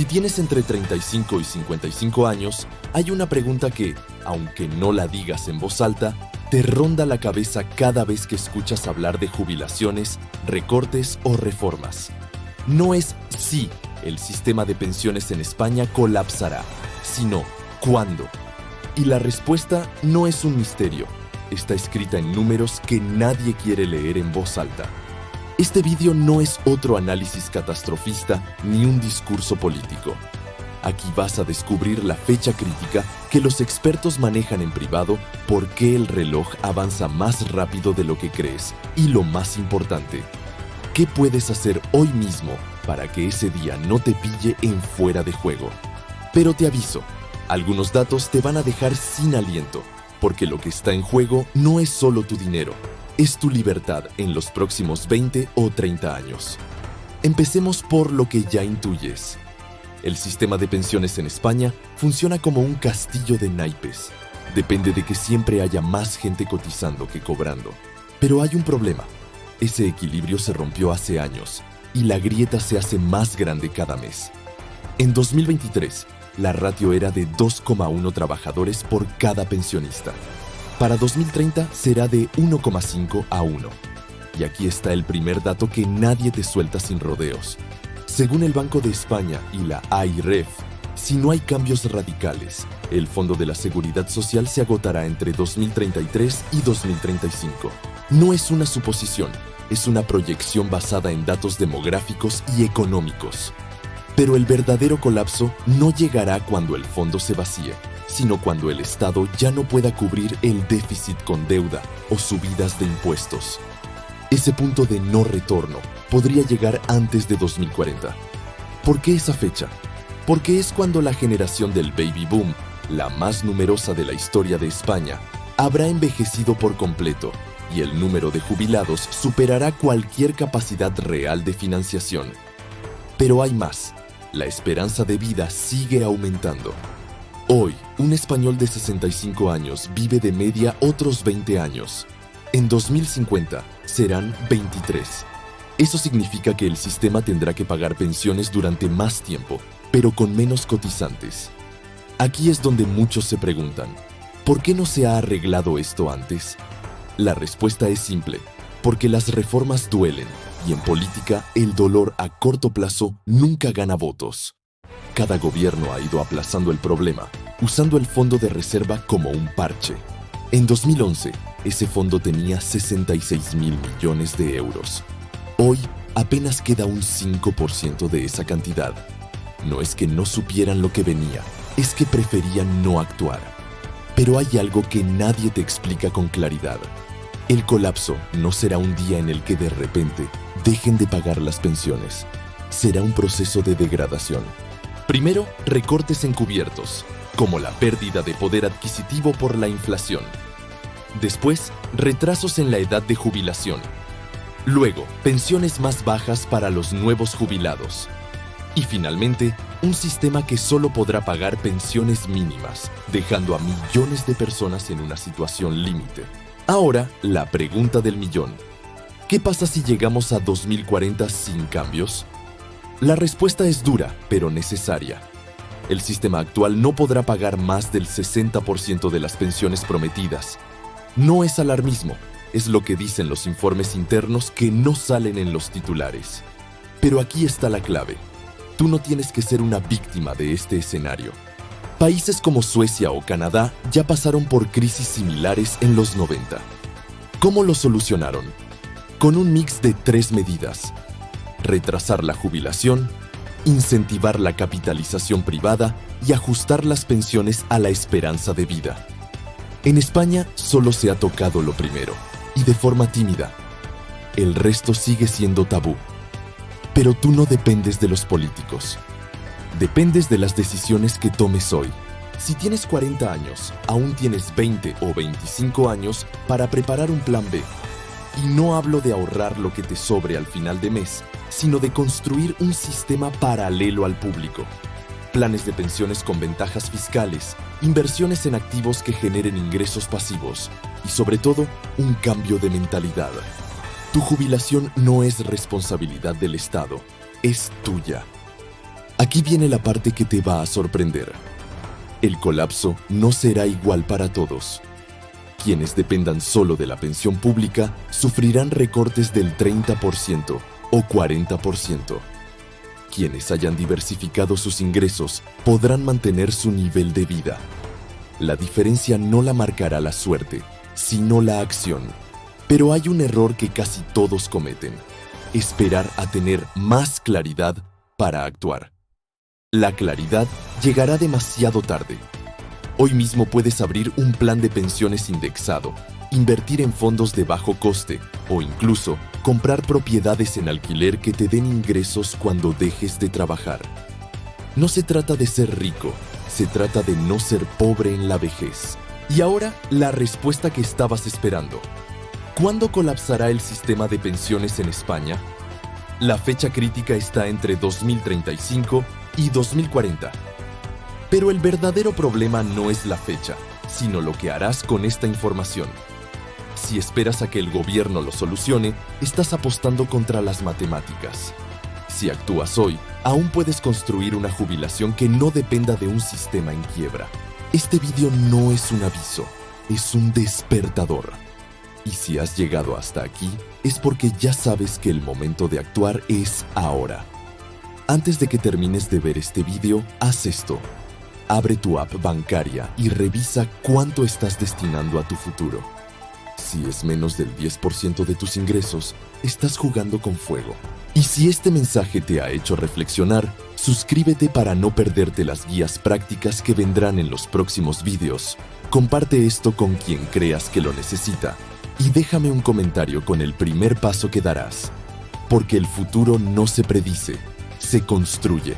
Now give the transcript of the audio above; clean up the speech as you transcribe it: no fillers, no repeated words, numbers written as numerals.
Si tienes entre 35 y 55 años, hay una pregunta que, aunque no la digas en voz alta, te ronda la cabeza cada vez que escuchas hablar de jubilaciones, recortes o reformas. No es si el sistema de pensiones en España colapsará, sino ¿cuándo? Y la respuesta no es un misterio. Está escrita en números que nadie quiere leer en voz alta. Este vídeo no es otro análisis catastrofista ni un discurso político. Aquí vas a descubrir la fecha crítica que los expertos manejan en privado, por qué el reloj avanza más rápido de lo que crees y, lo más importante, ¿qué puedes hacer hoy mismo para que ese día no te pille en fuera de juego? Pero te aviso, algunos datos te van a dejar sin aliento, porque lo que está en juego no es solo tu dinero, es tu libertad en los próximos 20 o 30 años. Empecemos por lo que ya intuyes. El sistema de pensiones en España funciona como un castillo de naipes. Depende de que siempre haya más gente cotizando que cobrando. Pero hay un problema. Ese equilibrio se rompió hace años y la grieta se hace más grande cada mes. En 2023, la ratio era de 2,1 trabajadores por cada pensionista. Para 2030 será de 1,5 a 1. Y aquí está el primer dato que nadie te suelta sin rodeos. Según el Banco de España y la AIREF, si no hay cambios radicales, el Fondo de la Seguridad Social se agotará entre 2033 y 2035. No es una suposición, es una proyección basada en datos demográficos y económicos. Pero el verdadero colapso no llegará cuando el fondo se vacíe, sino cuando el Estado ya no pueda cubrir el déficit con deuda o subidas de impuestos. Ese punto de no retorno podría llegar antes de 2040. ¿Por qué esa fecha? Porque es cuando la generación del baby boom, la más numerosa de la historia de España, habrá envejecido por completo y el número de jubilados superará cualquier capacidad real de financiación. Pero hay más. La esperanza de vida sigue aumentando. Hoy, un español de 65 años vive de media otros 20 años. En 2050 serán 23. Eso significa que el sistema tendrá que pagar pensiones durante más tiempo, pero con menos cotizantes. Aquí es donde muchos se preguntan, ¿por qué no se ha arreglado esto antes? La respuesta es simple, porque las reformas duelen, y en política el dolor a corto plazo nunca gana votos. Cada gobierno ha ido aplazando el problema, usando el fondo de reserva como un parche. En 2011, ese fondo tenía 66.000 millones de euros. Hoy, apenas queda un 5% de esa cantidad. No es que no supieran lo que venía, es que preferían no actuar. Pero hay algo que nadie te explica con claridad. El colapso no será un día en el que de repente dejen de pagar las pensiones. Será un proceso de degradación. Primero, recortes encubiertos, como la pérdida de poder adquisitivo por la inflación. Después, retrasos en la edad de jubilación. Luego, pensiones más bajas para los nuevos jubilados. Y finalmente, un sistema que solo podrá pagar pensiones mínimas, dejando a millones de personas en una situación límite. Ahora, la pregunta del millón. ¿Qué pasa si llegamos a 2040 sin cambios? La respuesta es dura, pero necesaria. El sistema actual no podrá pagar más del 60% de las pensiones prometidas. No es alarmismo, es lo que dicen los informes internos que no salen en los titulares. Pero aquí está la clave. Tú no tienes que ser una víctima de este escenario. Países como Suecia o Canadá ya pasaron por crisis similares en los 90. ¿Cómo lo solucionaron? Con un mix de 3 medidas. Retrasar la jubilación, incentivar la capitalización privada y ajustar las pensiones a la esperanza de vida. En España solo se ha tocado lo primero, y de forma tímida. El resto sigue siendo tabú. Pero tú no dependes de los políticos. Dependes de las decisiones que tomes hoy. Si tienes 40 años, aún tienes 20 o 25 años para preparar un plan B. Y no hablo de ahorrar lo que te sobre al final de mes, sino de construir un sistema paralelo al público. Planes de pensiones con ventajas fiscales, inversiones en activos que generen ingresos pasivos y, sobre todo, un cambio de mentalidad. Tu jubilación no es responsabilidad del Estado, es tuya. Aquí viene la parte que te va a sorprender. El colapso no será igual para todos. Quienes dependan solo de la pensión pública sufrirán recortes del 30% o 40%. Quienes hayan diversificado sus ingresos podrán mantener su nivel de vida. La diferencia no la marcará la suerte, sino la acción. Pero hay un error que casi todos cometen: esperar a tener más claridad para actuar. La claridad llegará demasiado tarde. Hoy mismo puedes abrir un plan de pensiones indexado, invertir en fondos de bajo coste o incluso comprar propiedades en alquiler que te den ingresos cuando dejes de trabajar. No se trata de ser rico, se trata de no ser pobre en la vejez. Y ahora, la respuesta que estabas esperando. ¿Cuándo colapsará el sistema de pensiones en España? La fecha crítica está entre 2035 y 2040. Pero el verdadero problema no es la fecha, sino lo que harás con esta información. Si esperas a que el gobierno lo solucione, estás apostando contra las matemáticas. Si actúas hoy, aún puedes construir una jubilación que no dependa de un sistema en quiebra. Este vídeo no es un aviso, es un despertador. Y si has llegado hasta aquí, es porque ya sabes que el momento de actuar es ahora. Antes de que termines de ver este vídeo, haz esto. Abre tu app bancaria y revisa cuánto estás destinando a tu futuro. Si es menos del 10% de tus ingresos, estás jugando con fuego. Y si este mensaje te ha hecho reflexionar, suscríbete para no perderte las guías prácticas que vendrán en los próximos vídeos. Comparte esto con quien creas que lo necesita. Y déjame un comentario con el primer paso que darás. Porque el futuro no se predice, se construye.